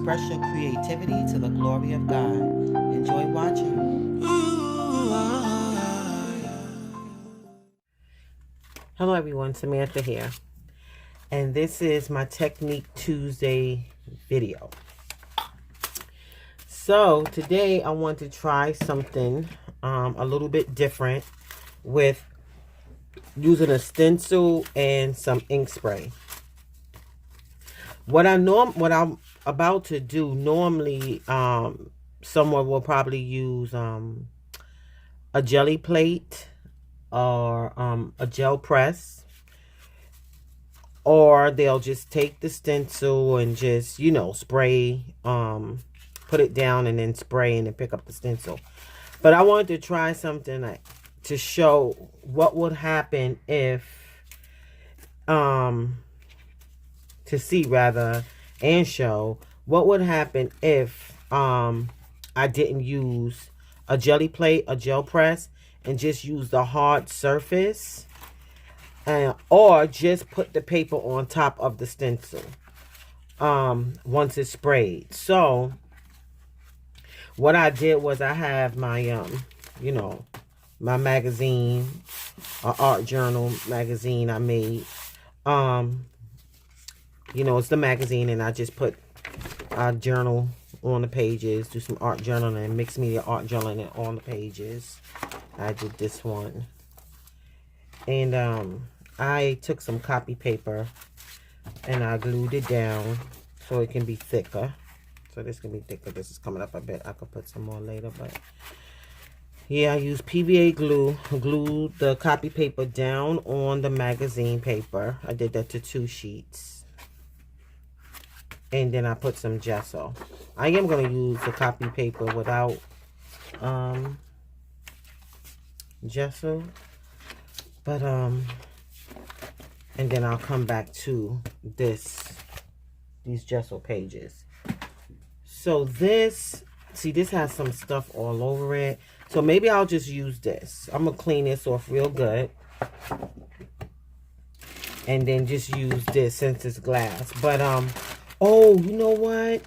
Express your creativity to the glory of God. Enjoy watching. Hello everyone, Samantha here. And this is my Technique Tuesday video. So today I want to try something a little bit different with using a stencil and some ink spray. What I'm about to do, normally someone will probably use a jelly plate or a gel press, or they'll just take the stencil and just, you know, spray, put it down and then spray and then pick up the stencil. But I wanted to try something to show what would happen if to see rather, and show what would happen if I didn't use a jelly plate, a gel press, and just use the hard surface, or just put the paper on top of the stencil once it's sprayed. So what I did was I have my you know, my magazine, art journal magazine I made. You know, it's the magazine, and I just put a journal on the pages, do some art journaling, and mixed media art journaling on the pages. I did this one. And I took some copy paper and I glued it down so it can be thicker. So this can be thicker. This is coming up a bit. I could put some more later, but yeah, I used PVA glue. Glued the copy paper down on the magazine paper. I did that to 2 sheets. And then I put some gesso. I am going to use the copy paper without gesso. But, and then I'll come back to these gesso pages. So this, see, this has some stuff all over it. So maybe I'll just use this. I'm going to clean this off real good. And then just use this since it's glass. But, oh, you know what?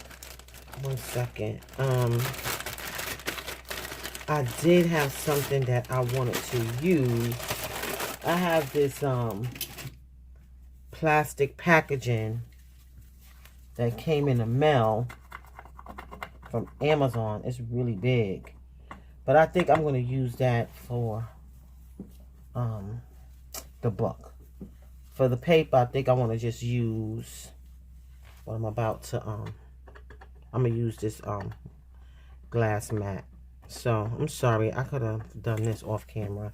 1 second. I did have something that I wanted to use. I have this plastic packaging that came in the mail from Amazon. It's really big. But I think I'm going to use that for the book. For the paper, I think I want to just use what I'm about to, I'm going to use this glass mat. So, I'm sorry. I could have done this off camera,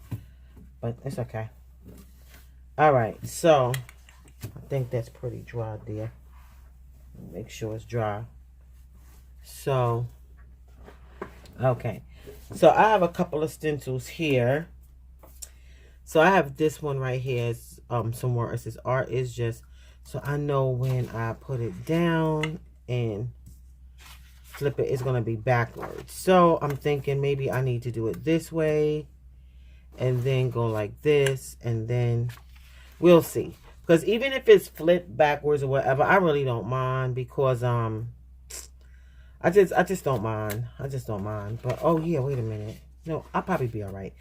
but it's okay. Alright, so I think that's pretty dry there. Make sure it's dry. So, okay. So, I have a couple of stencils here. So, I have this one right here. It's, somewhere it says art is just, so I know when I put it down and flip it, it's going to be backwards. So, I'm thinking maybe I need to do it this way and then go like this, and then we'll see. Because even if it's flipped backwards or whatever, I really don't mind, because I just don't mind. I just don't mind. But oh yeah, wait a minute. No, I'll probably be all right.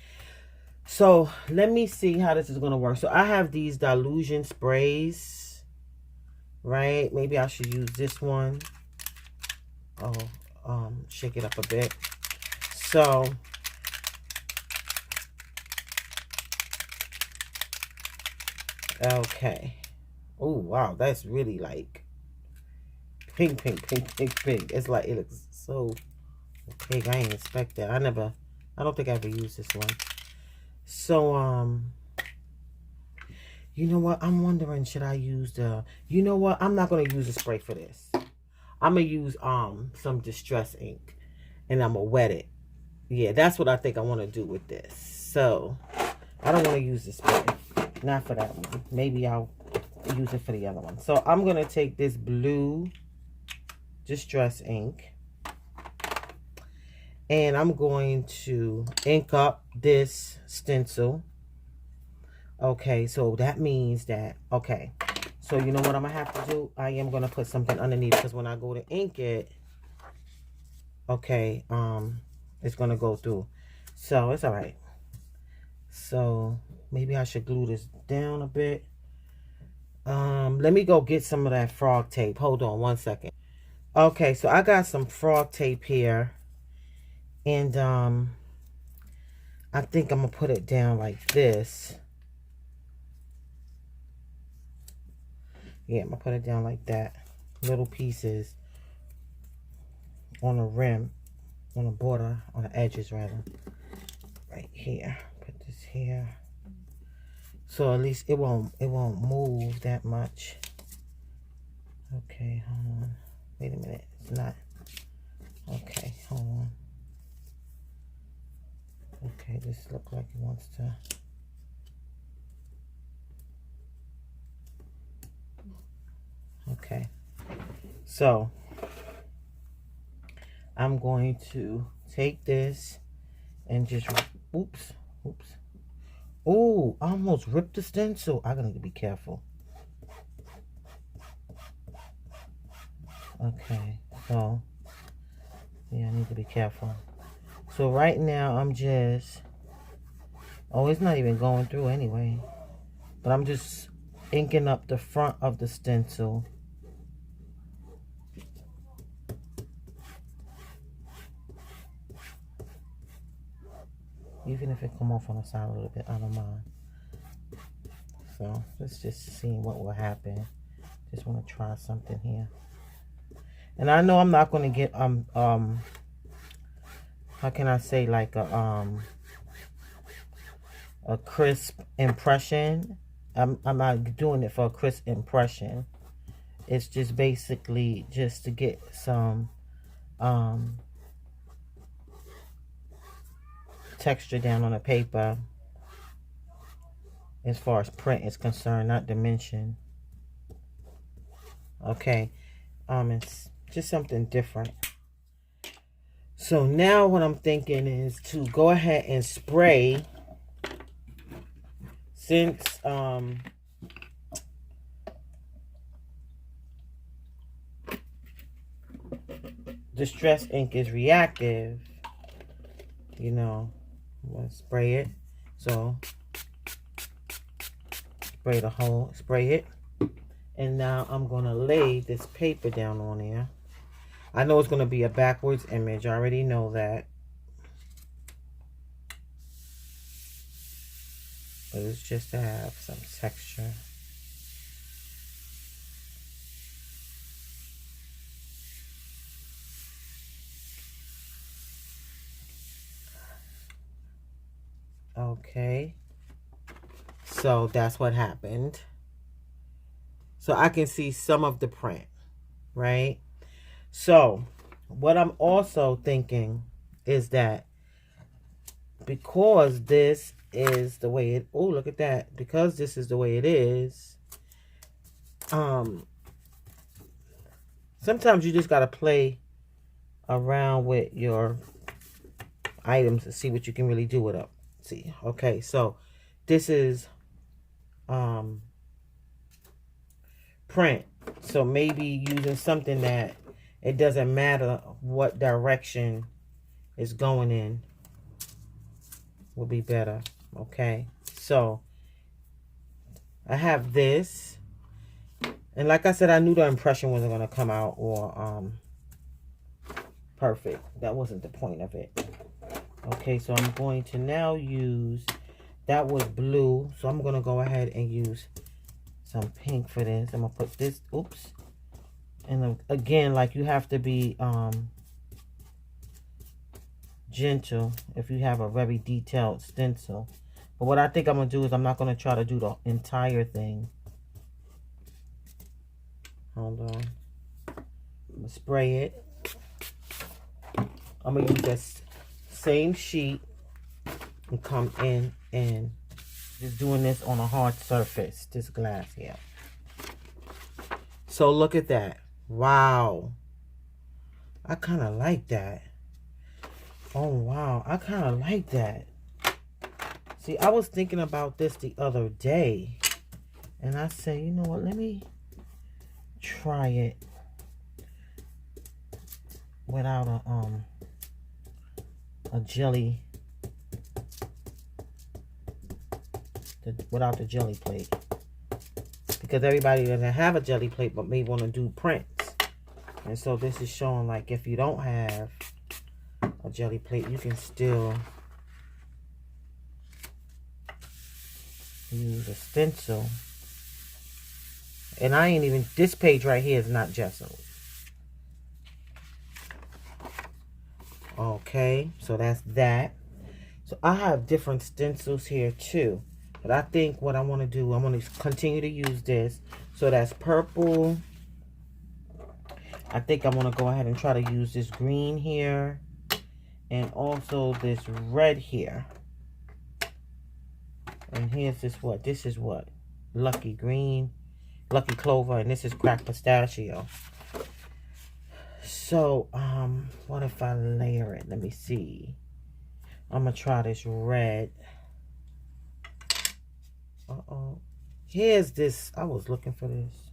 So let me see how this is going to work. So I have these dilution sprays, right? Maybe I should use this one. Oh, shake it up a bit. So okay. Oh wow, that's really like pink, pink, pink, pink, pink. It's like, it looks so pink. I didn't expect that. I don't think I ever used this one. So you know what? I'm wondering, should I use the, you know what? I'm not gonna use a spray for this. I'm gonna use some distress ink, and I'm gonna wet it. Yeah, that's what I think I want to do with this. So I don't want to use the spray. Not for that one. Maybe I'll use it for the other one. So I'm going to take this blue distress ink, and I'm going to ink up this stencil. Okay, so that means that, okay, So you know what I'm going to have to do? I am going to put something underneath, because when I go to ink it, okay, it's going to go through. So it's all right. So maybe I should glue this down a bit. Let me go get some of that frog tape. Hold on one second. Okay, so I got some frog tape here. And I think I'm going to put it down like this. Yeah, I'm going to put it down like that. Little pieces on the rim, on the border, on the edges rather. Right here. Put this here. So at least it won't move that much. Okay, hold on. Wait a minute. It's not. Okay, hold on. Okay, this looks like it wants to. Okay. So I'm going to take this and just, oops. Oh, I almost ripped the stencil. I gotta be careful. Okay, so yeah, I need to be careful. So right now I'm just, oh, it's not even going through anyway, but I'm just inking up the front of the stencil. Even if it come off on the side a little bit, I don't mind. So let's just see what will happen. Just want to try something here. And I know I'm not going to get how can I say, like a crisp impression. I'm not doing it for a crisp impression. It's just basically just to get some texture down on the paper as far as print is concerned, not dimension. Okay, it's just something different. So now what I'm thinking is to go ahead and spray, since Distress ink is reactive, you know, I'm gonna spray it. So spray the whole, spray it. And now I'm gonna lay this paper down on there. I know it's gonna be a backwards image. I already know that. But it's just to have some texture. Okay. So that's what happened. So I can see some of the print, right? So what I'm also thinking is that because this is the way it, oh, look at that. Because this is the way it is, sometimes you just got to play around with your items to see what you can really do with them. See, okay, so this is print. So maybe using something that it doesn't matter what direction it's going in will be better. Okay, so I have this, and like I said, I knew the impression wasn't going to come out or perfect. That wasn't the point of it. Okay, so I'm going to now use, that was blue, so I'm going to go ahead and use some pink for this. I'm going to put this, oops, and again, like, you have to be gentle if you have a very detailed stencil. But what I think I'm going to do is I'm not going to try to do the entire thing. Hold on. I'm going to spray it. I'm going to use this same sheet and come in and just doing this on a hard surface, this glass here. So look at that. Wow. I kind of like that. Oh, wow. I kind of like that. See, I was thinking about this the other day. And I said, you know what? Let me try it without a jelly, without the jelly plate, because everybody doesn't have a jelly plate but may want to do prints. And so this is showing like if you don't have a jelly plate, you can still use a stencil. And I ain't even, this page right here is not gessoed. Okay, so that's that. So I have different stencils here too. But I think what I want to do, I want to continue to use this. So that's purple. I think I want to go ahead and try to use this green here. And also this red here. And here's this what? This is what? Lucky green. Lucky clover. And this is cracked pistachio. So, what if I layer it? Let me see. I'm going to try this red. Uh-oh. Here's this. I was looking for this.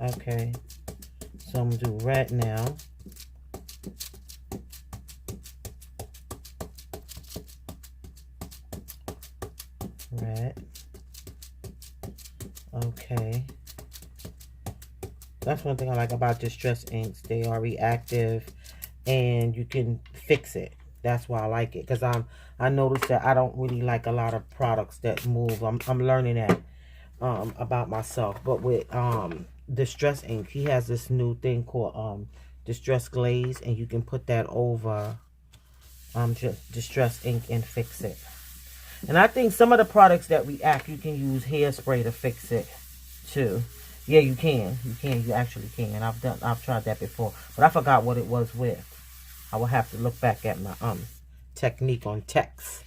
Okay. So, I'm going to do red now. Red. Okay. That's one thing I like about Distress inks. They are reactive and you can fix it. That's why I like it. Because I noticed that I don't really like a lot of products that move. I'm learning that about myself. But with Distress ink, he has this new thing called Distress Glaze, and you can put that over just Distress ink and fix it. And I think some of the products that react, you can use hairspray to fix it too. Yeah, you can. You actually can. I've tried that before. But I forgot what it was with. I will have to look back at my technique on text.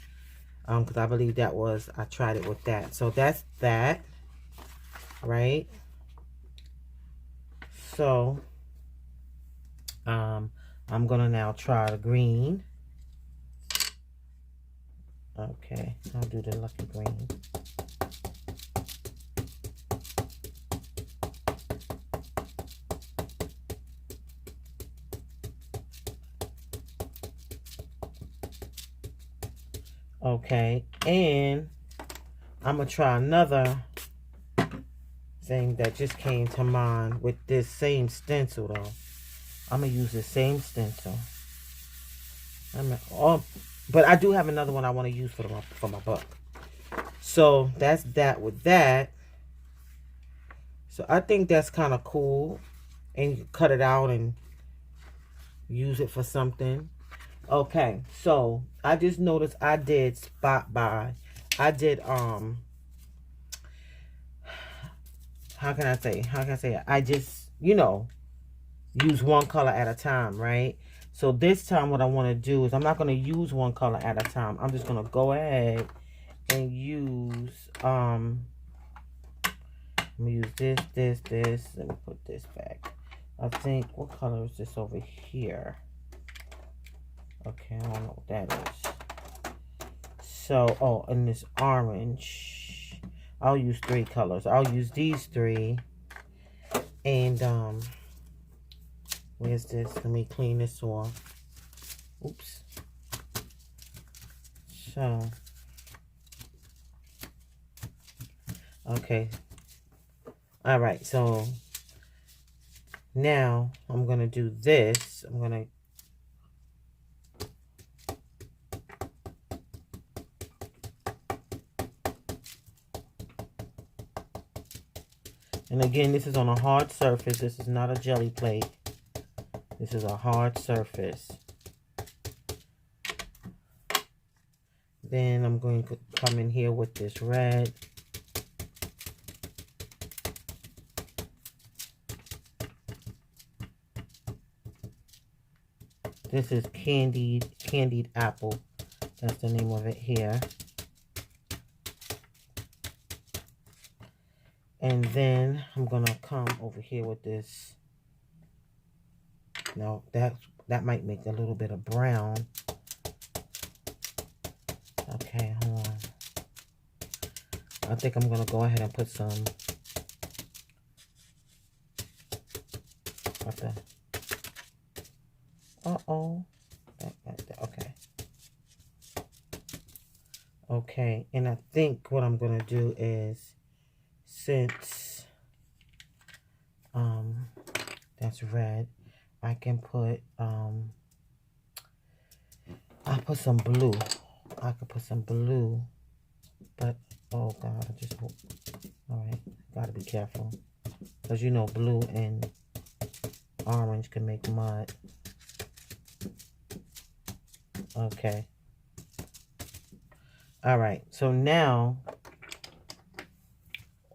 Because I believe that was, I tried it with that. So that's that. Right? So I'm gonna now try the green. Okay, I'll do the lucky green. Okay, and I'm going to try another thing that just came to mind with this same stencil, though. I'm going to use the same stencil. But I do have another one I want to use for my book. So, that's that with that. So, I think that's kind of cool. And you can cut it out and use it for something. Okay, so I just noticed I did spot buy. I did how can I say it? I just, use one color at a time, right? So this time what I want to do is I'm not going to use one color at a time. I'm just going to go ahead and use I'm gonna use this. Let me put this back. I think, what color is this over here? Okay, I don't know what that is. So, and this orange. I'll use 3 colors. I'll use these 3. And, where's this? Let me clean this off. Oops. So, okay. All right, so now I'm going to do this. I'm going to and again, this is on a hard surface. This is not a jelly plate. This is a hard surface. Then I'm going to come in here with this red. This is candied apple. That's the name of it here. And then I'm gonna come over here with this. Now that might make a little bit of brown. Okay, hold on. I think I'm gonna go ahead and put some about to... Uh-oh. Okay. Okay, and I think what I'm going to do is, since that's red, I can put, I'll put some blue. I could put some blue, but, oh God, I just hope. All right, gotta be careful. Because you know blue and orange can make mud. Okay. All right, so now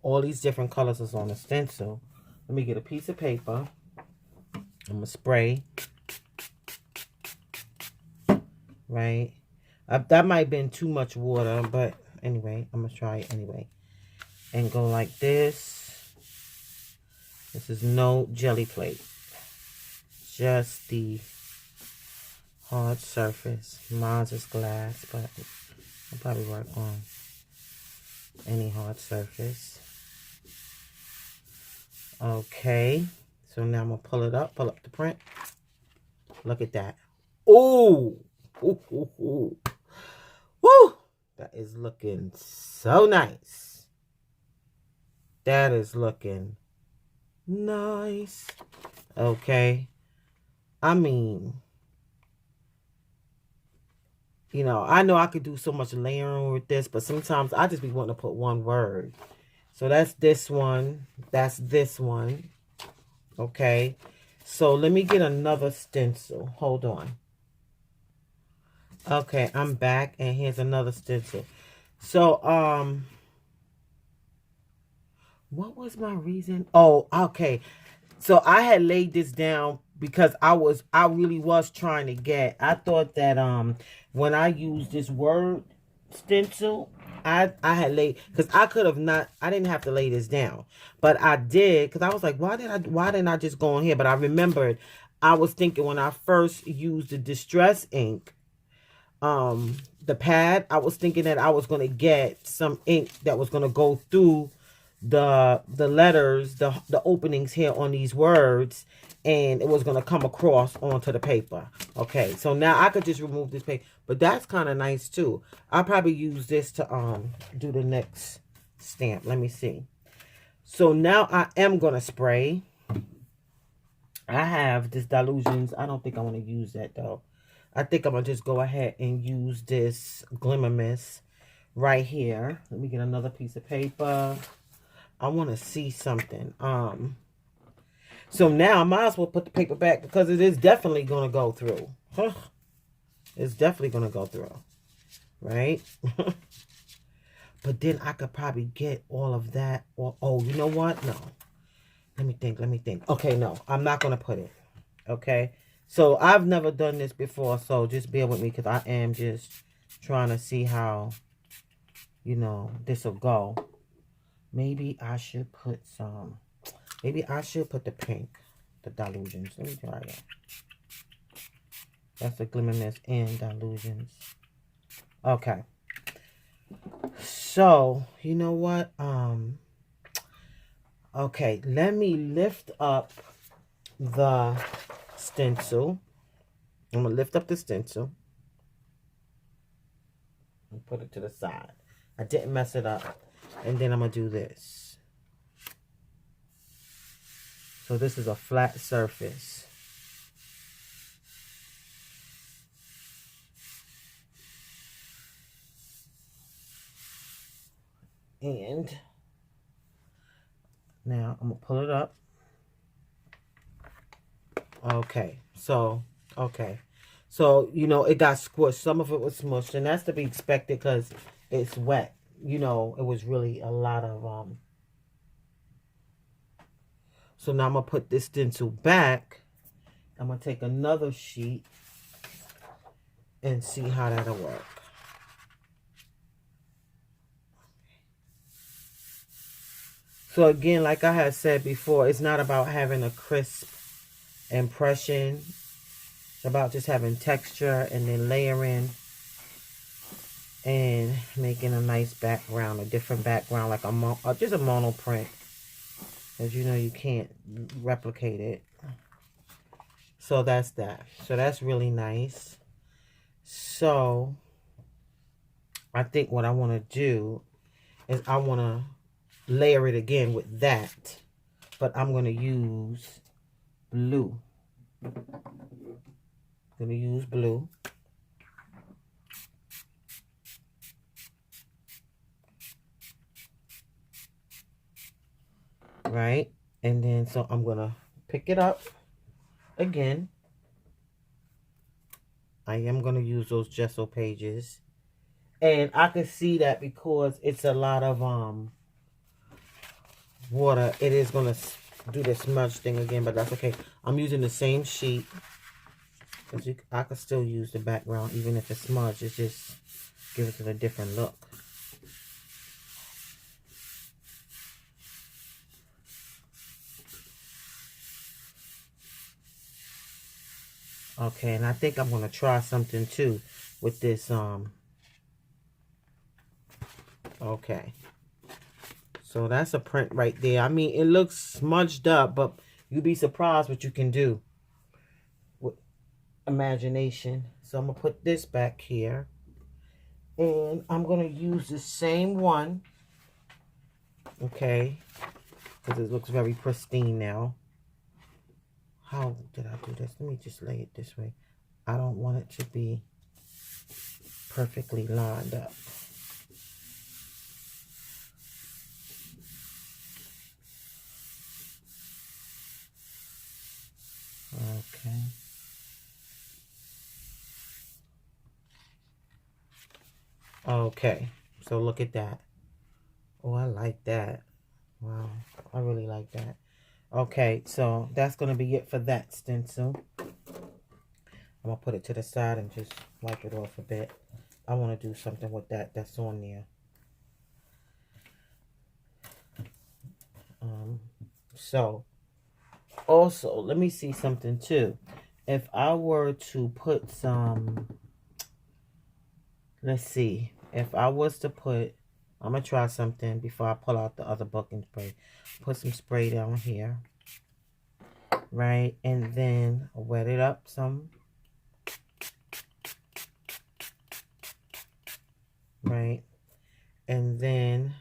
all these different colors is on the stencil. Let me get a piece of paper. I'm gonna spray. Right? That might have been too much water, but anyway, I'm gonna try it anyway. And go like this. This is no jelly plate. Just the hard surface. Mine's is glass, but I'll probably work on any hard surface. Okay. So now I'm going to pull up the print. Look at that. Ooh! Ooh, ooh, ooh. Woo! That is looking so nice. That is looking nice. Okay. I mean, you know I could do so much layering with this, but sometimes I just be wanting to put one word. So that's this one. That's this one. Okay. So let me get another stencil. Hold on. Okay, I'm back, and here's another stencil. So, what was my reason? Oh, okay. So I had laid this down because I really was trying to get, I thought that when I used this word stencil, I had laid, because I could have not, I didn't have to lay this down, but I did, because I was like, why didn't I just go on here? But I remembered, I was thinking when I first used the Distress ink, the pad, I was thinking that I was going to get some ink that was going to go through the letters, the openings here on these words, and it was going to come across onto the paper. Okay, so now I could just remove this paper, but that's kind of nice too. I'll probably use this to do the next stamp. Let me see. So now I am going to spray. I have this Dilutions. I don't think I want to use that though. I think I'm going to just go ahead and use this Glimmer Mist right here. Let me get another piece of paper. I want to see something. So now I might as well put the paper back because it is definitely going to go through. It's definitely going to go through. Right? But then I could probably get all of that. Or, oh, you know what? No. Let me think. Okay, no. I'm not going to put it. Okay? So I've never done this before, so just bear with me because I am just trying to see how, you know, this will go. Maybe I should put some, maybe I should put the pink, the Dilutions. Let me try that. That's the Glimmer Mist and Dilutions. Okay. So, you know what? Okay, let me lift up the stencil. I'm going to lift up the stencil and put it to the side. I didn't mess it up. And then I'm going to do this. So this is a flat surface. And now I'm going to pull it up. Okay. So, okay. So, you know, it got squished. Some of it was smushed. And that's to be expected because it's wet. You know, it was really a lot of, so now I'm going to put this stencil back. I'm going to take another sheet and see how that'll work. So again, like I had said before, it's not about having a crisp impression. It's about just having texture and then layering and making a nice background, a different background, like just a mono print. As you know, you can't replicate it. So that's that. So that's really nice. So I think what I want to do is I want to layer it again with that. But I'm going to use blue. Going to use blue. Right? And then so I'm going to pick it up again. I am going to use those gesso pages. And I can see that because it's a lot of water, it is going to do the smudge thing again, but that's okay. I'm using the same sheet. Because I could still use the background even if it's smudged. It's just gives it a different look. Okay, and I think I'm going to try something too with this. Okay. So that's a print right there. I mean, it looks smudged up, but you'd be surprised what you can do with imagination. So I'm going to put this back here. And I'm going to use the same one. Okay. Because it looks very pristine now. How did I do this? Let me just lay it this way. I don't want it to be perfectly lined up. Okay. Okay. So look at that. Oh, I like that. Wow. I really like that. Okay. So that's going to be it for that stencil. I'm going to put it to the side and just wipe it off a bit. I want to do something with that's on there. So also, let me see something too. If I were to put some, let's see, if I was to put, I'm going to try something before I pull out the other booking spray. Put some spray down here, right? And then wet it up some, right? And then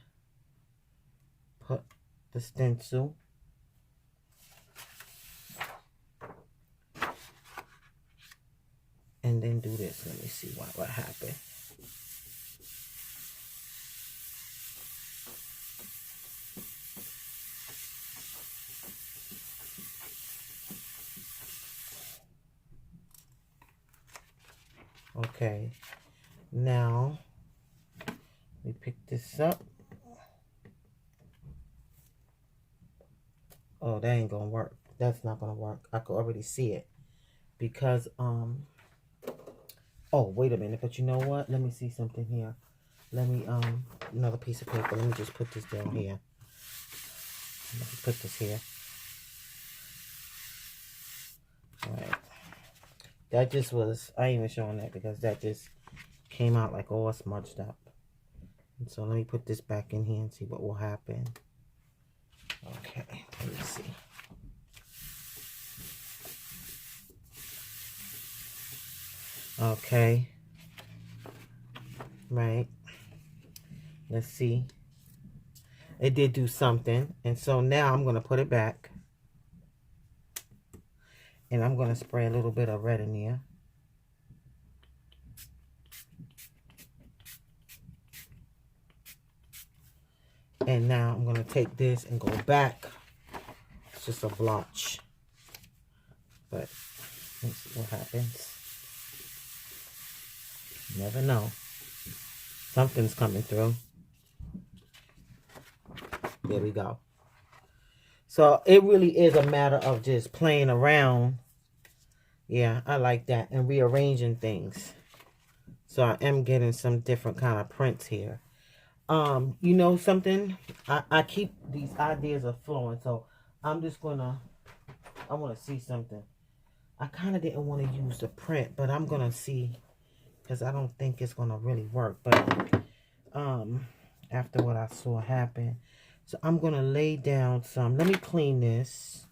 put the stencil. And then do this. Let me see what happened. Okay. Now, we pick this up. Oh, that ain't gonna work. That's not gonna work. I could already see it. Because, oh, wait a minute. But you know what? Let me see something here. Let me, another piece of paper. Let me just put this down here. Let me put this here. All right. That just was, I ain't even showing that because that just came out like all smudged up. And so let me put this back in here and see what will happen. Okay, let me see. Okay. Right. Let's see. It did do something. And so now I'm going to put it back. And I'm going to spray a little bit of red in there. And now I'm going to take this and go back. It's just a blotch. But let's see what happens. You never know. Something's coming through. There we go. So it really is a matter of just playing around. Yeah, I like that. And rearranging things. So I am getting some different kind of prints here. You know something? I keep these ideas of flowing. So I'm just gonna, I want to see something. I kind of didn't want to use the print, but I'm gonna see because I don't think it's gonna really work. But after what I saw happen, so I'm gonna lay down some. Let me clean this.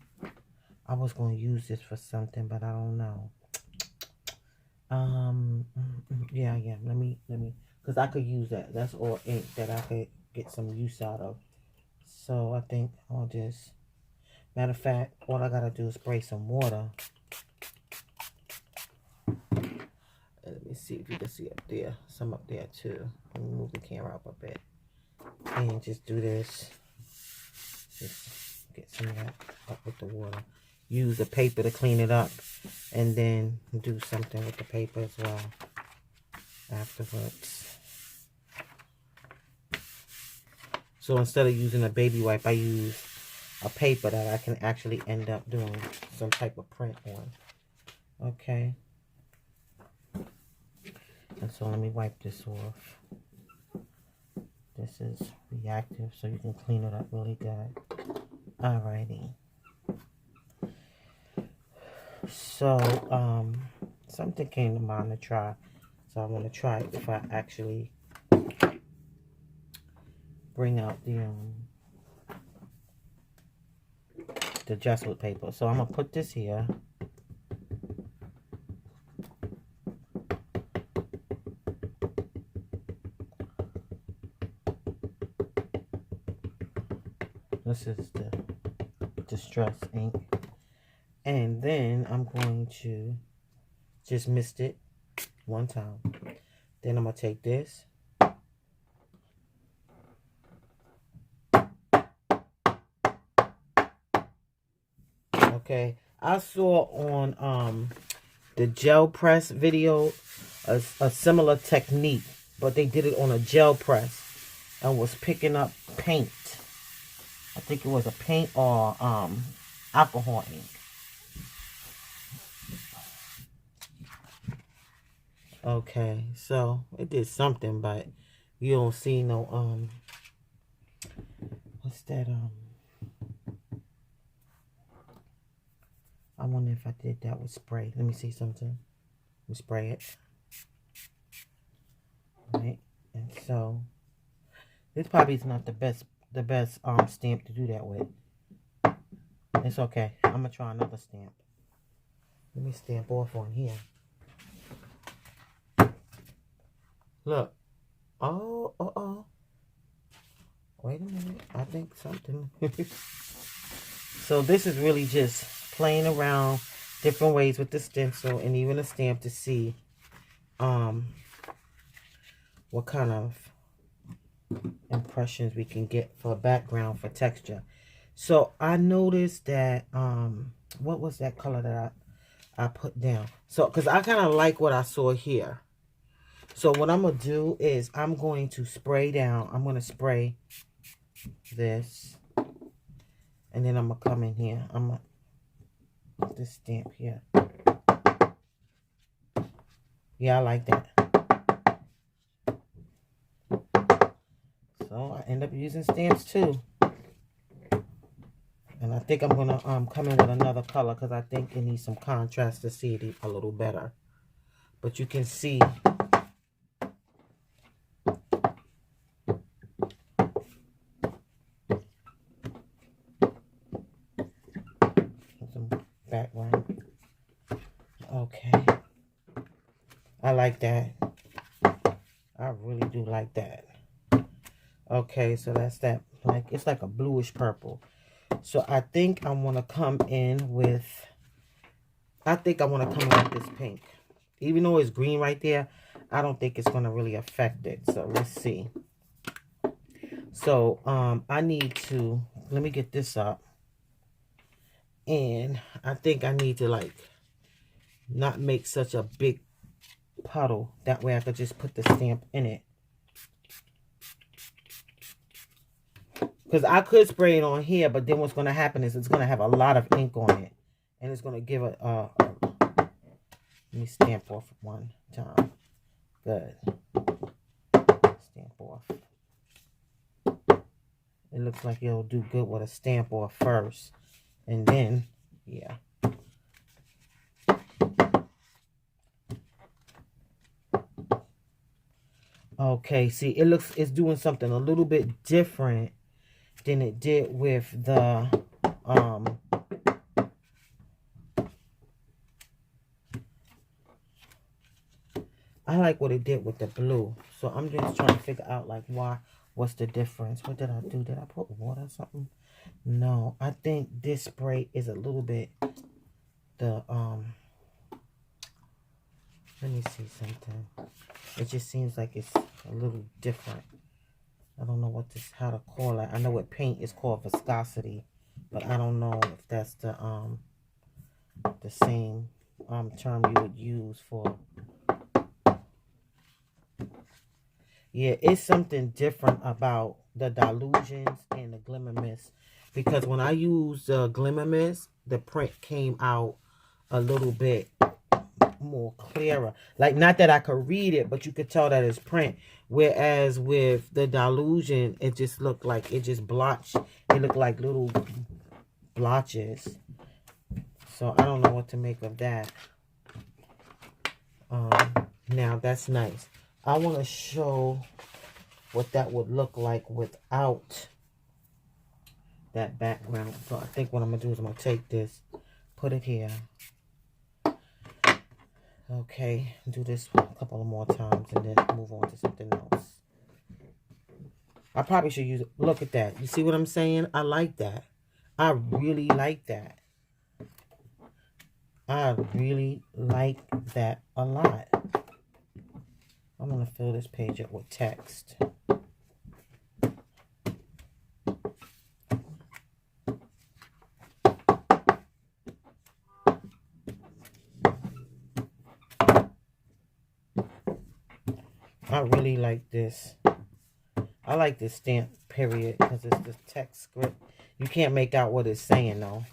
I was going to use this for something, but I don't know. Yeah. Let me, because I could use that. That's all ink that I could get some use out of. So I think I'll just, matter of fact, all I got to do is spray some water. Let me see if you can see up there. Some up there too. Let me move the camera up a bit. And just do this. Just get some of that up with the water. Use the paper to clean it up. And then do something with the paper as well afterwards. So instead of using a baby wipe, I use a paper that I can actually end up doing some type of print on. Okay. And so let me wipe this off. This is reactive, so you can clean it up really good. Alrighty. So, something came to mind to try. So I'm going to try it if I actually bring out the adjustment paper. So I'm going to put this here. This is the Distress ink. And then I'm going to just mist it one time. Then I'm going to take this. Okay. I saw on the gel press video a similar technique, but they did it on a gel press and was picking up paint. I think it was a paint or alcohol ink. Okay, so it did something, but you don't see no what's that I wonder if I did that with spray. Let me see something. Let me spray it. Right, and so this probably is not the best stamp to do that with. It's okay. I'm gonna try another stamp. Let me stamp off on here. Look. Oh. Wait a minute. I think something. So this is really just playing around different ways with the stencil and even a stamp to see what kind of impressions we can get for background, for texture. So I noticed that what was that color that I put down? So because I kind of like what I saw here. So what I'm gonna do is I'm going to spray down. I'm gonna spray this, and then I'm gonna come in here. I'm gonna put this stamp here. Yeah, I like that. So I end up using stamps too. And I think I'm gonna come in with another color because I think it needs some contrast to see it a little better. But you can see some background. Okay. I like that. I really do like that. Okay, so that's that. Like, it's like a bluish purple. So I think I want to come in with, this pink. Even though it's green right there, I don't think it's going to really affect it. So let's see. So I need to, let me get this up. And I think I need to like not make such a big puddle. That way I could just put the stamp in it. Because I could spray it on here, but then what's going to happen is it's going to have a lot of ink on it. And it's going to give it let me stamp off one time. Good. Stamp off. It looks like it'll do good with a stamp off first. And then, yeah. Okay, see, it's doing something a little bit different than it did with the I like what it did with the blue. So I'm just trying to figure out like what's the difference. What did I do? Did I put water or something? No, I think this spray is a little bit let me see something. It just seems like it's a little different. I don't know how to call it. I know with paint it's called viscosity, but I don't know if that's the same term you would use for. Yeah, it's something different about the Delusions and the Glimmer Mist, because when I used the Glimmer Mist, the print came out a little bit more clearer. Like, not that I could read it, but you could tell that it's print. Whereas with the Delusion, it just looked like it just blotched. It looked like little blotches. So I don't know what to make of that. Now that's nice. I want to show what that would look like without that background. So I think what I'm going to do is I'm going to take this, put it here. Okay, do this a couple of more times and then move on to something else. I probably should use it. Look at that. You see what I'm saying? I like that. I really like that. I really like that a lot. I'm going to fill this page up with text. I really like this. I like this stamp, period, because it's the text script. You can't make out what it's saying, though.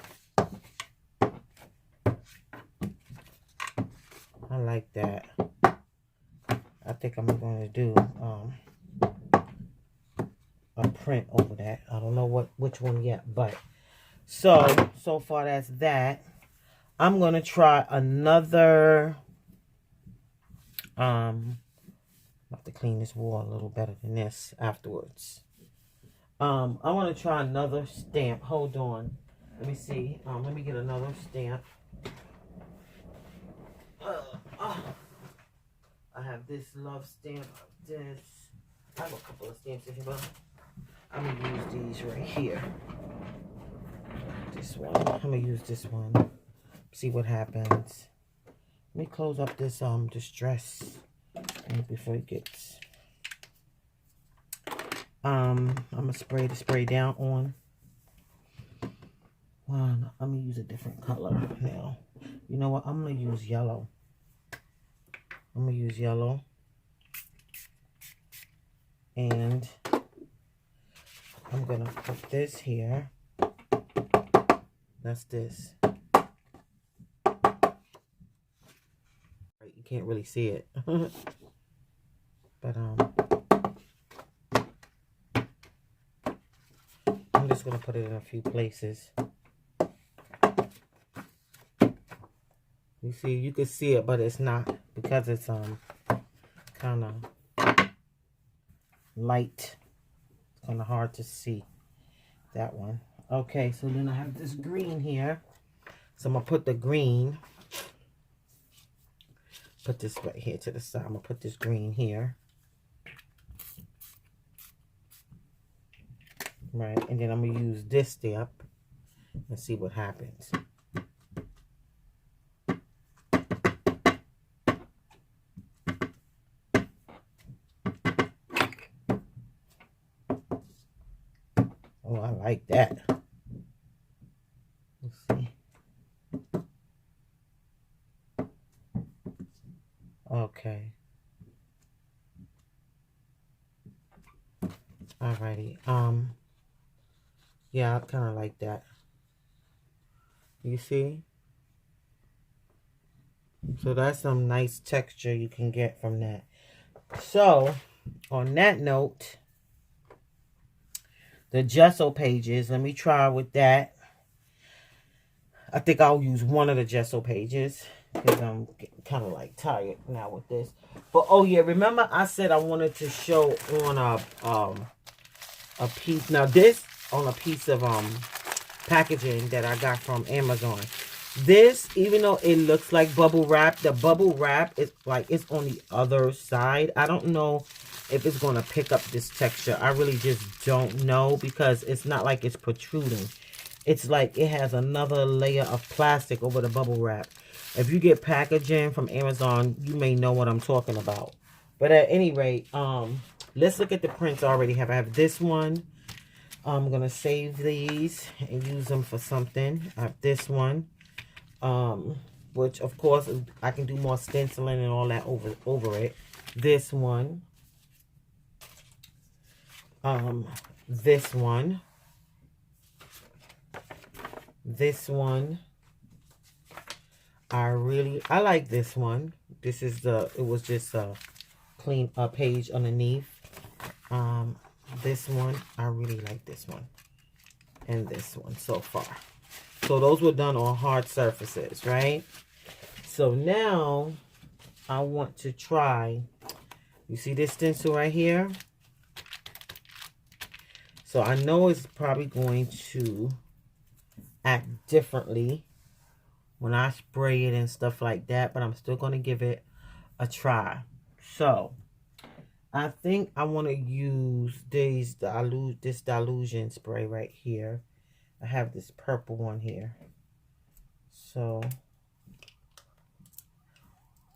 I like that. I think I'm going to do a print over that. I don't know which one yet, but so far that's that. I'm going to try another I have to clean this wall a little better than this afterwards. I want to try another stamp. Hold on. Let me see. Let me get another stamp. I have this love stamp. This. I have a couple of stamps in here, but I'm going to use these right here. This one. I'm going to use this one. See what happens. Let me close up this dress before it gets. I'm gonna spray the spray down on. One. I'm gonna use a different color now. You know what? I'm gonna use yellow. I'm gonna use yellow. And I'm gonna put this here. That's this. You can't really see it. But I'm just gonna put it in a few places. You see, you can see it, but it's not, because it's kind of light. It's kind of hard to see that one. Okay, so then I have this green here. So I'm gonna put the green. Put this right here to the side. I'm gonna put this green here. Right, and then I'm gonna use this stamp and see what happens. Oh, I like that. Let's see. Okay. Alrighty. Yeah, I kind of like that. You see? So that's some nice texture you can get from that. So, on that note, the gesso pages, let me try with that. I think I'll use one of the gesso pages because I'm kind of like tired now with this. But oh yeah, remember I said I wanted to show on a piece. Now this on a piece of packaging that I got from Amazon. This, even though it looks like bubble wrap, the bubble wrap is like it's on the other side. I don't know if it's going to pick up this texture. I really just don't know because it's not like it's protruding. It's like it has another layer of plastic over the bubble wrap. If you get packaging from Amazon, you may know what I'm talking about. But at any rate, let's look at the prints I already have. I have this one. I'm going to save these and use them for something. I have this one. Which of course I can do more stenciling and all that over it. This one, this one, this one. I like this one. This is it was just a clean page underneath. This one, I really like this one and this one so far. So those were done on hard surfaces, right? So now I want to try, you see this stencil right here? So I know it's probably going to act differently when I spray it and stuff like that, but I'm still going to give it a try. So I think I want to use this dilution spray right here. I have this purple one here. So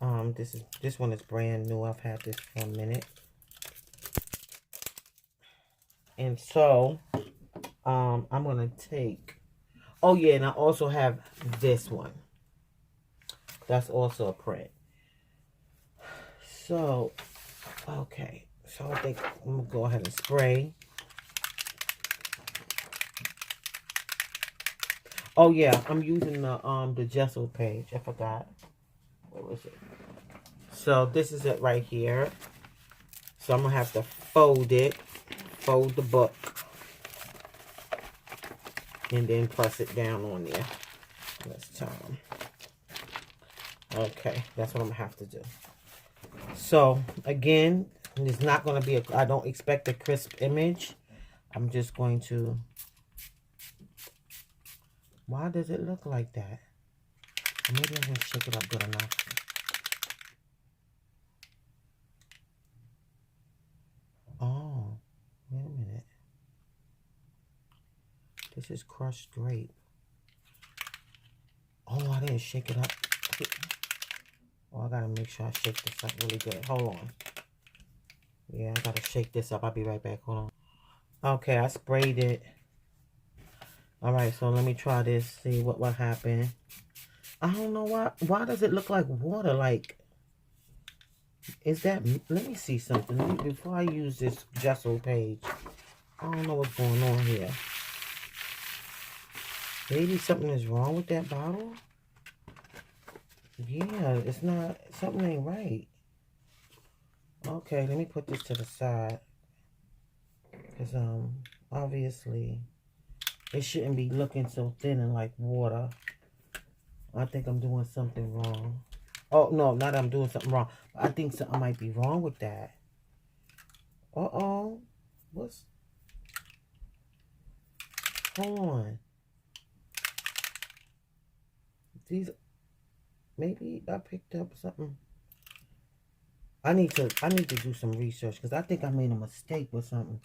this one is brand new. I've had this for a minute. And so I'm gonna take, oh yeah, and I also have this one. That's also a print. So okay, so I think I'm gonna go ahead and spray. Oh yeah, I'm using the gesso page. I forgot. What was it? So this is it right here. So I'm gonna have to fold it, fold the book, and then press it down on there. Let's turn. Okay, that's what I'm gonna have to do. So again, it's not gonna be I don't expect a crisp image. I'm just going to. Why does it look like that? Maybe I can shake it up good enough. Oh, wait a minute. This is crushed grape. Oh, I didn't shake it up. Oh, I gotta make sure I shake this up really good. Hold on. Yeah, I gotta shake this up. I'll be right back. Hold on. Okay, I sprayed it. Alright, so let me try this. See what will happen. I don't know why. Why does it look like water? Like, is that... Let me see something. Before I use this gesso page. I don't know what's going on here. Maybe something is wrong with that bottle? Yeah, it's not... Something ain't right. Okay, let me put this to the side. Because, obviously... It shouldn't be looking so thin and like water. I think I'm doing something wrong. Oh, no, not that I'm doing something wrong. I think something might be wrong with that. Uh-oh. What's... Hold on. These... Maybe I picked up something. I need to do some research because I think I made a mistake with something.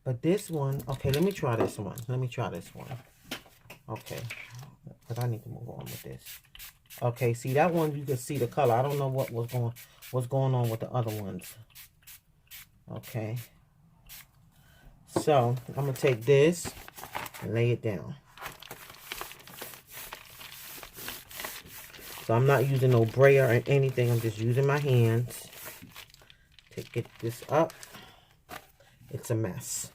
But this one, okay, let me try this one. Let me try this one. Okay, because I need to move on with this. Okay, see that one, you can see the color. I don't know what's going on with the other ones. Okay. So, I'm going to take this and lay it down. So, I'm not using no brayer or anything. I'm just using my hands to get this up. It's a mess.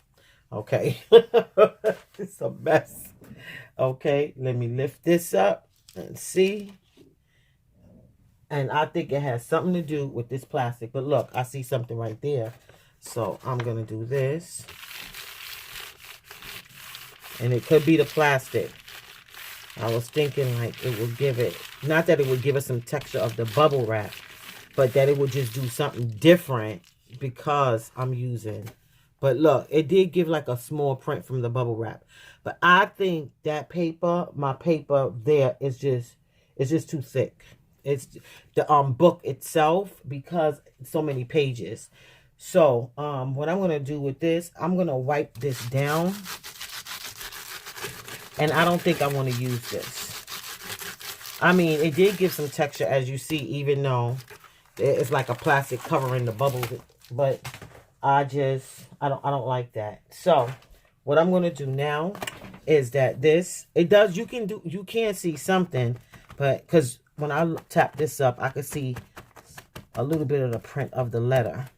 Okay. It's a mess. Okay, let me lift this up and see. And I think it has something to do with this plastic. But look, I see something right there. So I'm going to do this. And it could be the plastic. I was thinking like it would give it, not that it would give us some texture of the bubble wrap, but that it would just do something different because I'm using But look, it did give like a small print from the bubble wrap. But I think that paper, my paper there is just, it's just too thick. It's the book itself, because so many pages. So what I'm gonna do with this, I'm gonna wipe this down. And I don't think I want to use this. I mean, it did give some texture, as you see, even though it's like a plastic covering the bubbles. But I don't like that. So what I'm going to do now is that you can see something, but because when I tap this up, I can see a little bit of the print of the letter.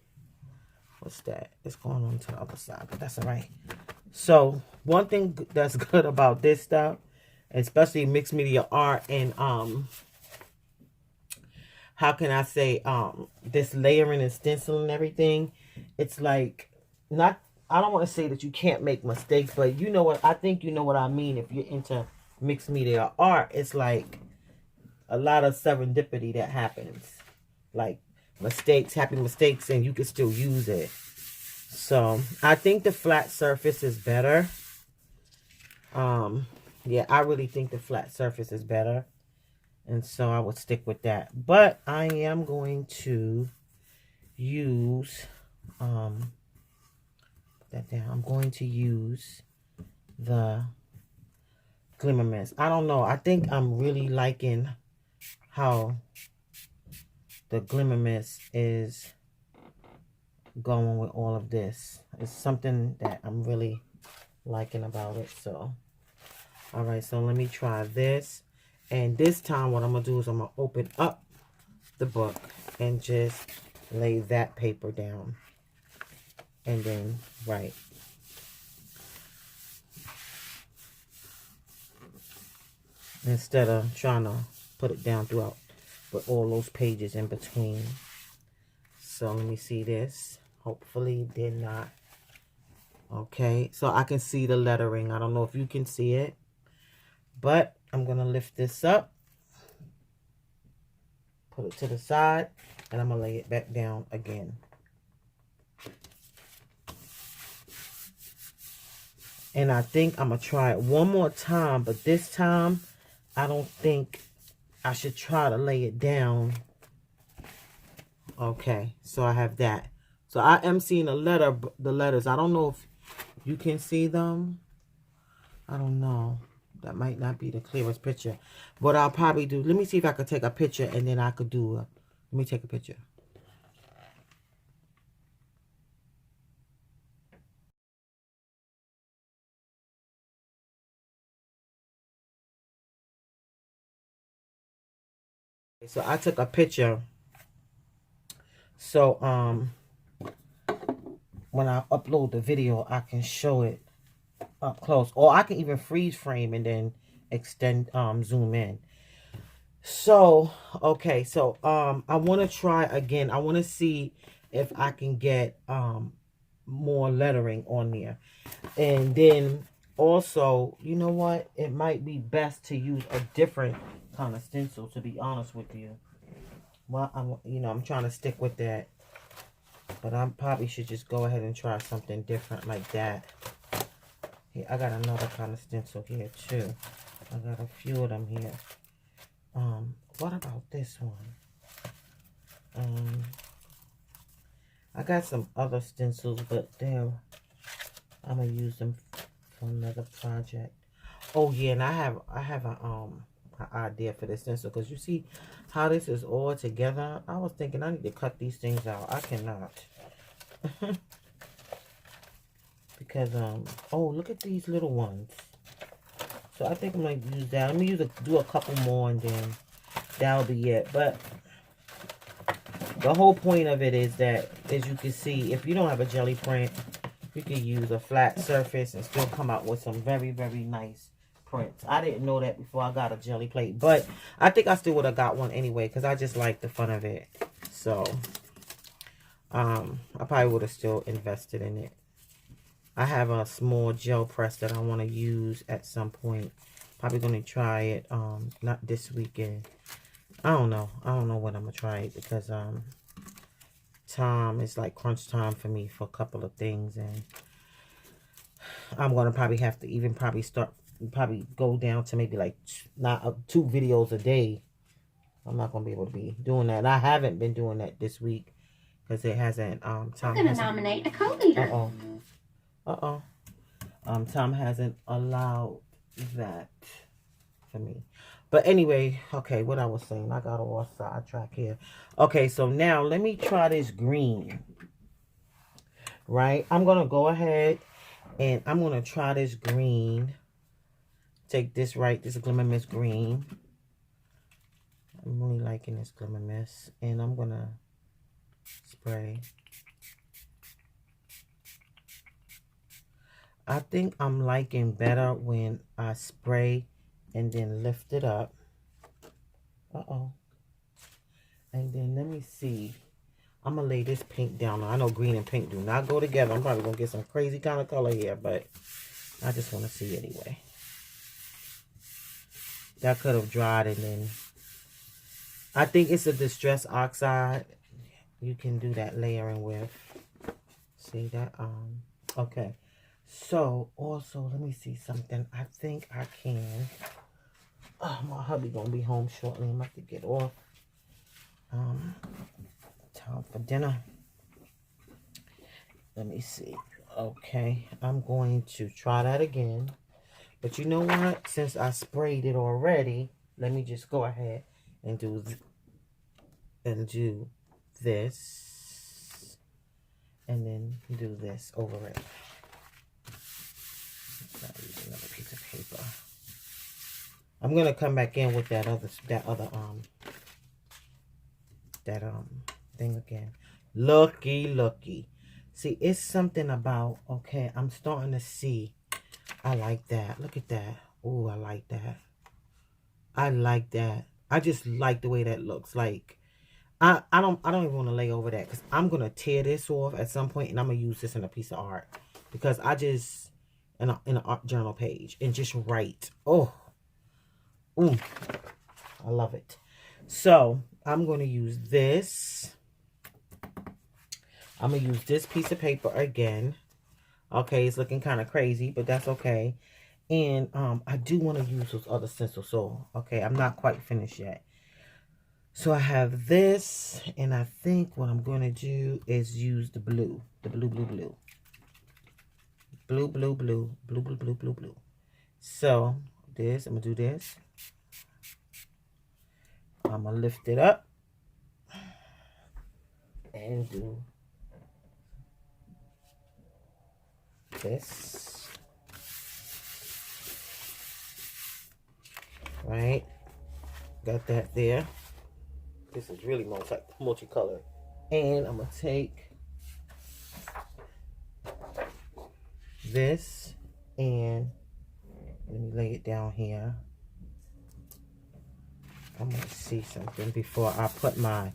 What's that? It's going on to the other side, but that's all right. So one thing that's good about this stuff, especially mixed media art, and how can I say, this layering and stencil and everything, it's like, not, I don't want to say that you can't make mistakes, but you know what, I think you know what I mean. If you're into mixed media art, it's like a lot of serendipity that happens, like mistakes, happy mistakes, and you can still use it. So I think the flat surface is better. Yeah, I really think the flat surface is better. And so I would stick with that. But I am going to use, put that down. I'm going to use the Glimmer Mist. I don't know. I think I'm really liking how the Glimmer Mist is going with all of this. It's something that I'm really liking about it. So, all right. So let me try this. And this time what I'm going to do is I'm going to open up the book and just lay that paper down. And then write. Instead of trying to put it down throughout with all those pages in between. So let me see this. Hopefully did not. Okay, so I can see the lettering. I don't know if you can see it, but I'm going to lift this up, put it to the side, and I'm going to lay it back down again. And I think I'm going to try it one more time, but this time I don't think I should try to lay it down. Okay, so I have that. So I am seeing the letters. I don't know if you can see them. I don't know. That might not be the clearest picture. What I'll probably do, let me see if I could take a picture and then I could do let me take a picture. So I took a picture. So when I upload the video, I can show it up close, or I can even freeze frame and then extend zoom in. So okay, so I want to try again. I want to see if I can get more lettering on there. And then also, you know what, it might be best to use a different kind of stencil, to be honest with you. Well, I'm trying to stick with that, but I probably should just go ahead and try something different like that. Here, I got another kind of stencil here too. I got a few of them here. What about this one? I got some other stencils, but I'm gonna use them for another project. Oh yeah, and I have an idea for this stencil, because you see how this is all together. I was thinking I need to cut these things out. I cannot. Because oh, look at these little ones. So I think I'm gonna use that. Let me do a couple more, and then that'll be it. But the whole point of it is that, as you can see, if you don't have a jelly print, you can use a flat surface and still come out with some very, very nice prints. I didn't know that before I got a jelly plate, but I think I still would have got one anyway, because I just like the fun of it. So I probably would have still invested in it. I have a small gel press that I want to use at some point. Probably going to try it not this weekend. I don't know when I'm going to try it, because time. It's like crunch time for me for a couple of things, and I'm gonna probably have to even probably go down to maybe like not 2 videos a day. I'm not gonna be able to be doing that. And I haven't been doing that this week because it hasn't time. I'm gonna nominate a co-leader. Tom hasn't allowed that for me. But anyway, okay, what I was saying, I got all sidetracked here. Okay, so now let me try this green. Right? I'm going to go ahead and I'm going to try this green. Take this this Glimmer Mist green. I'm really liking this Glimmer Mist. And I'm going to spray. I think I'm liking better when I spray and then lift it up. And then let me see. I'm going to lay this pink down. I know green and pink do not go together. I'm probably going to get some crazy kind of color here, but I just want to see anyway. That could have dried, and then I think it's a Distress Oxide. You can do that layering with. See that? Okay. So, also, let me see something. I think I can. Oh, my hubby gonna be home shortly. I'm about to get off. Time for dinner. Let me see. Okay, I'm going to try that again. But you know what? Since I sprayed it already, let me just go ahead and do this. And then do this over it. Use another piece of paper. I'm gonna come back in with that other thing again. Looky. See, it's something about, okay, I'm starting to see. I like that. Look at that. Oh, I like that. I like that. I just like the way that looks. Like, I don't even want to lay over that because I'm gonna tear this off at some point and I'm gonna use this in a piece of art because I just in an art journal page and just write. Oh, I love it. So I'm gonna use this. I'm gonna use this piece of paper again. Okay, it's looking kind of crazy, but that's okay. And I do want to use those other stencils. So okay, I'm not quite finished yet. So I have this, and I think what I'm going to do is use the blue. The blue. Blue. So this, I'm going to do this. I'm going to lift it up and do this. Right? Got that there. This is really multicolored. And I'm going to take this and let me lay it down here. I'm going to see something before I put my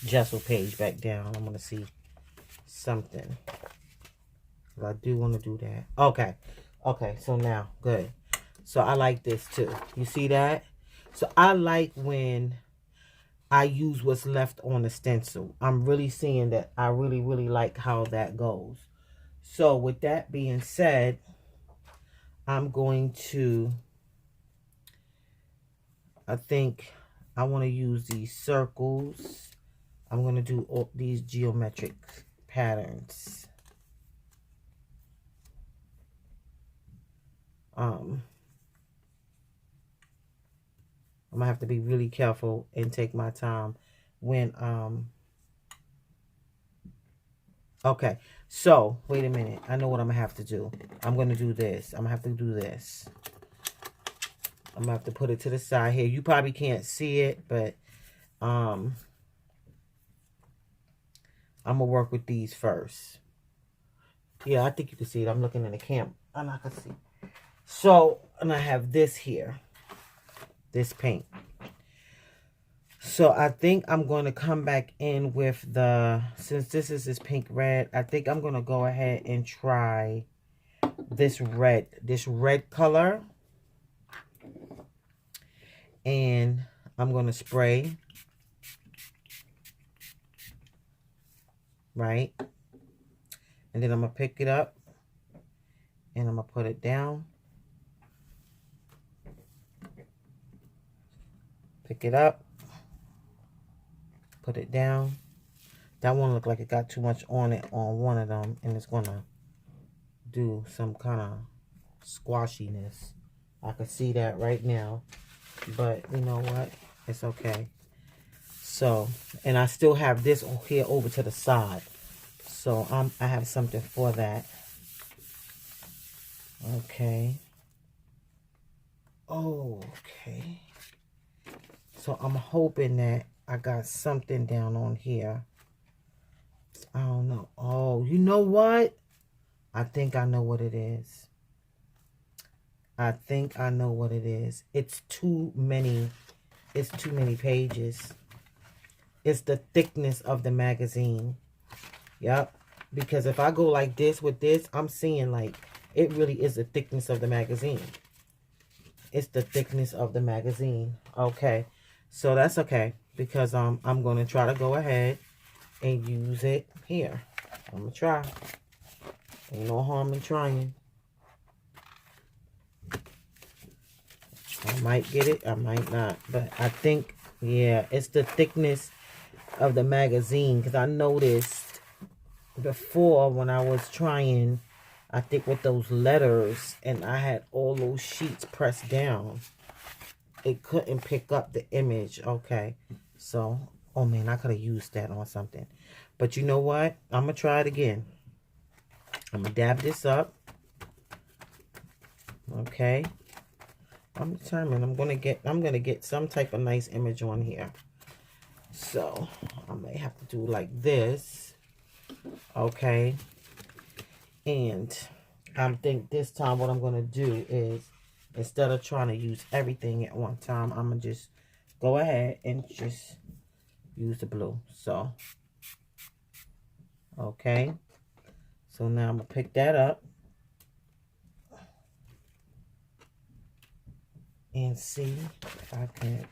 gesso page back down. I'm going to see something. I do want to do that. Okay, so now, good. So I like this too. You see that? So I like when I use what's left on the stencil. I'm really seeing that. I really like how that goes. So with that being said, I'm going to, I think I want to use these circles. I'm going to do all these geometric patterns. I'm going to have to be really careful and take my time when, okay, so, wait a minute. I know what I'm going to have to do. I'm going to do this. I'm going to have to do this. I'm going to have to put it to the side here. You probably can't see it, but, I'm going to work with these first. Yeah, I think you can see it. I'm looking in the camera. And I can see. So, and I have this here. This pink. So I think I'm going to come back in with the, since this is this pink red, I think I'm going to go ahead and try this red color. And I'm going to spray. right? And then I'm going to pick it up and I'm going to put it down. Pick it up. Put it down. That one looked like it got too much on it on one of them, and it's going to do some kind of squashiness. I can see that right now, but you know what? It's okay. So, and I still have this here over to the side. So I have something for that. Okay. Okay. So I'm hoping that I got something down on here. I don't know. Oh, you know what? I think I know what it is. I think I know what it is. It's too many pages. It's the thickness of the magazine. Yep. Because if I go like this with this, I'm seeing like it really is the thickness of the magazine. It's the thickness of the magazine. Okay. So that's okay. Because I'm going to try to go ahead and use it here. I'm going to try. Ain't no harm in trying. I might get it. I might not. But I think, yeah, it's the thickness of the magazine. Because I noticed before when I was trying, I think with those letters, and I had all those sheets pressed down, it couldn't pick up the image. Okay. So, oh man, I could have used that on something. But you know what? I'm going to try it again. I'm going to dab this up. Okay. I'm determined. I'm going to get some type of nice image on here. So, I may have to do like this. Okay. And I think this time what I'm going to do is, instead of trying to use everything at one time, I'm going to just go ahead and just use the blue. So, okay. So now I'm going to pick that up and see if I can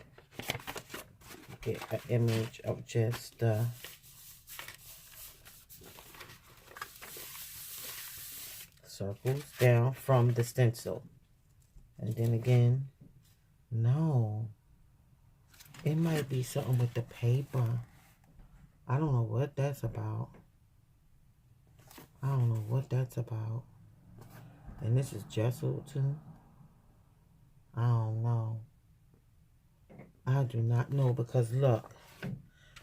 get an image of just circles down from the stencil. And then again, no. It might be something with the paper. I don't know what that's about. I don't know what that's about. And this is gesso too. I don't know. I do not know, because look.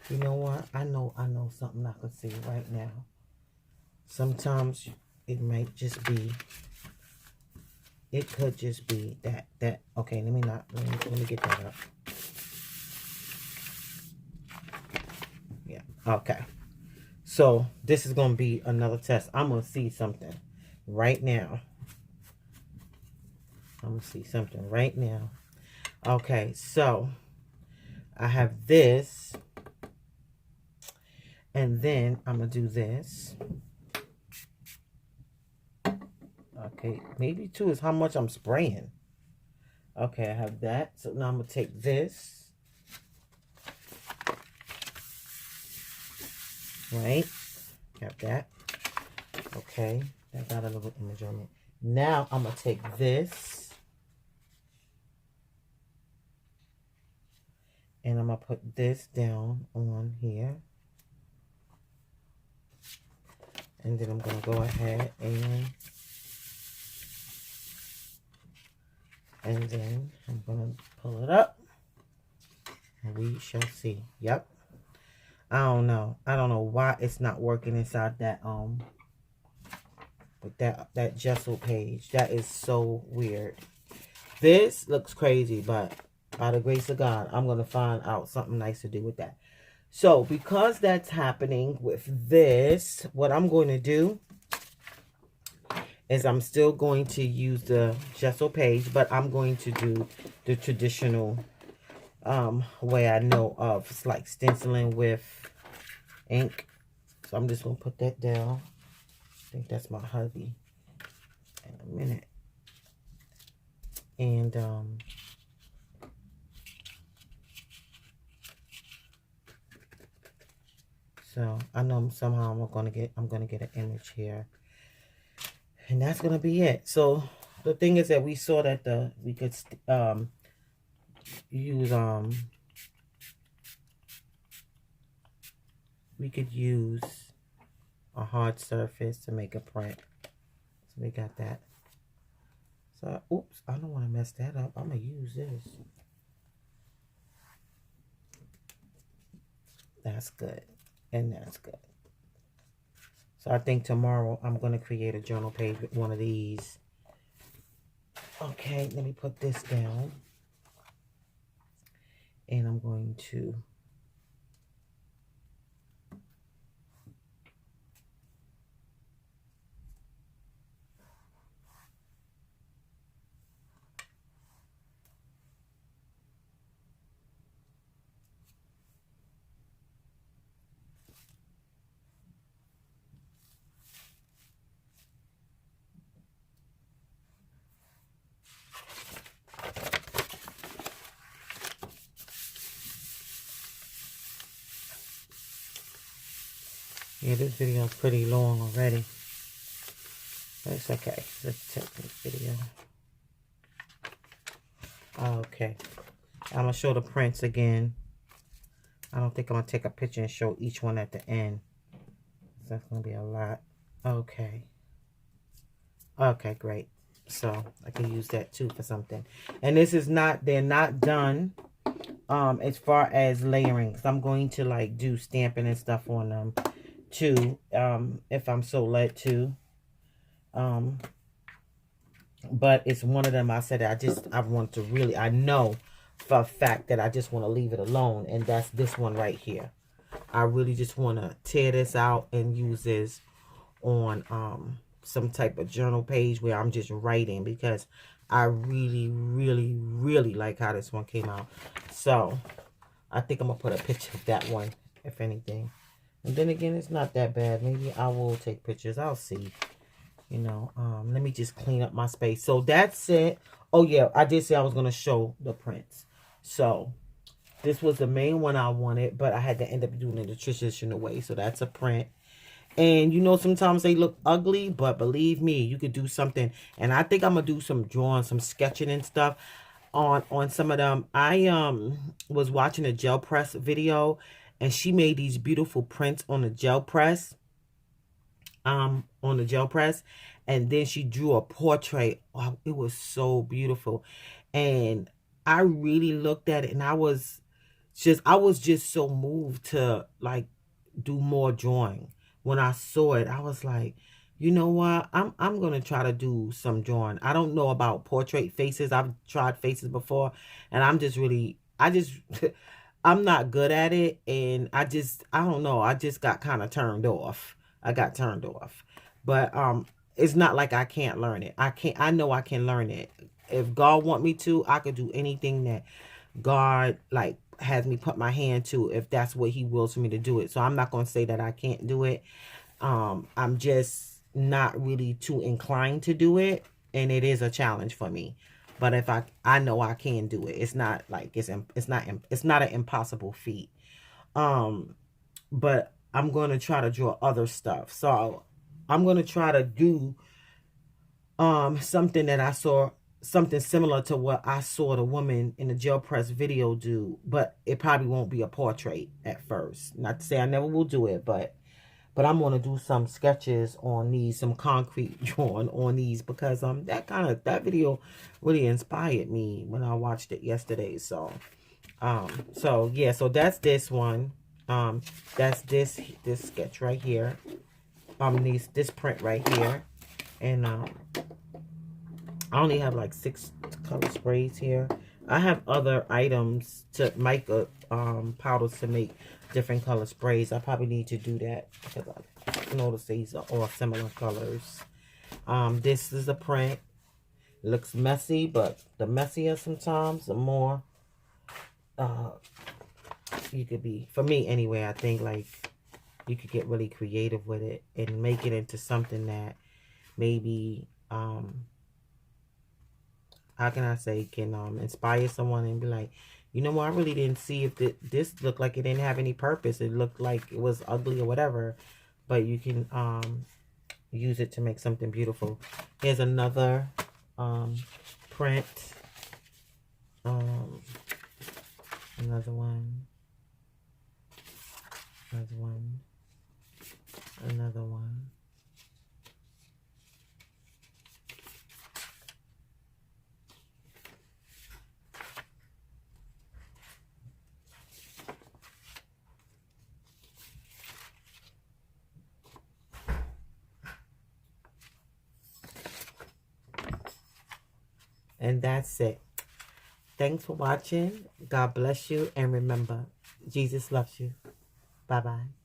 You know what? I know something I can see right now. Sometimes it might just be, it could just be that. Okay, let me get that up. Yeah, okay. So this is going to be another test. I'm going to see something right now. I'm going to see something right now. Okay, so I have this. And then I'm going to do this. Okay, maybe too is how much I'm spraying. Okay, I have that. So now I'm going to take this. Right? Got that. Okay, that got a little image on it. Now I'm going to take this. And I'm going to put this down on here. And then I'm going to go ahead and then I'm going to pull it up. And we shall see. Yep. I don't know. I don't know why it's not working inside that with that gesso page. That is so weird. This looks crazy, but by the grace of God, I'm going to find out something nice to do with that. So, because that's happening with this, what I'm going to do is I'm still going to use the gesso page, but I'm going to do the traditional way I know of. It's like stenciling with ink. So I'm just going to put that down. I think that's my hubby in a minute. And So I know somehow I'm gonna get an image here. And that's gonna be it. So the thing is that we saw that we could use we could use a hard surface to make a print. So we got that. So oops, I don't want to mess that up. I'm gonna use this. That's good. And that's good. So I think tomorrow I'm gonna create a journal page with one of these. Okay, let me put this down. And I'm going to yeah, this video is pretty long already. But it's okay. Let's check this video. Okay. I'm going to show the prints again. I don't think I'm going to take a picture and show each one at the end. That's going to be a lot. Okay. Okay, great. So I can use that too for something. And this is not, they're not done as far as layering. So I'm going to like do stamping and stuff on them too, if I'm so led to. But it's one of them I said I want to really, I know for a fact that I just want to leave it alone. And that's this one right here. I really just want to tear this out and use this on some type of journal page where I'm just writing, because I really, really, really like how this one came out. So I think I'm going to put a picture of that one, if anything. And then again, it's not that bad. Maybe I will take pictures. I'll see. You know, let me just clean up my space. So that's it. Oh, yeah, I did say I was going to show the prints. So this was the main one I wanted, but I had to end up doing it the traditional way. So that's a print. And, you know, sometimes they look ugly, but believe me, you could do something. And I think I'm going to do some drawing, some sketching and stuff on some of them. I was watching a gel press video, and she made these beautiful prints on the gel press. And then she drew a portrait. Oh, it was so beautiful. And I really looked at it, and I was just so moved to like do more drawing. When I saw it, I was like, you know what? I'm going to try to do some drawing. I don't know about portrait faces. I've tried faces before, and I'm not good at it. And I don't know. I just got kind of turned off. I got turned off. But it's not like I can't learn it. I know I can learn it. If God want me to, I could do anything that God like has me put my hand to, if that's what he wills for me to do it. So I'm not going to say that I can't do it. I'm just not really too inclined to do it, and it is a challenge for me. But if I know I can do it. It's not like it's not an impossible feat. But I'm going to try to draw other stuff. So I'm going to try to do something that I saw, something similar to what I saw the woman in the gel press video do, but it probably won't be a portrait at first. Not to say I never will do it, but I'm going to do some sketches on these, some concrete drawing on these, because that video really inspired me when I watched it yesterday. So yeah, so that's this one. That's this sketch right here. This print right here. And I only have like 6 color sprays here. I have other items to make powders to make different color sprays. I probably need to do that because I notice these are all similar colors. This is a print. It looks messy, but the messier sometimes, the more you could be. For me anyway, I think like you could get really creative with it and make it into something that maybe how can I say, can inspire someone and be like, You know what? I really didn't see if this looked like it didn't have any purpose. It looked like it was ugly or whatever. But you can use it to make something beautiful. Here's another print. Another one. Another one. Another one. And that's it. Thanks for watching. God bless you. And remember, Jesus loves you. Bye-bye.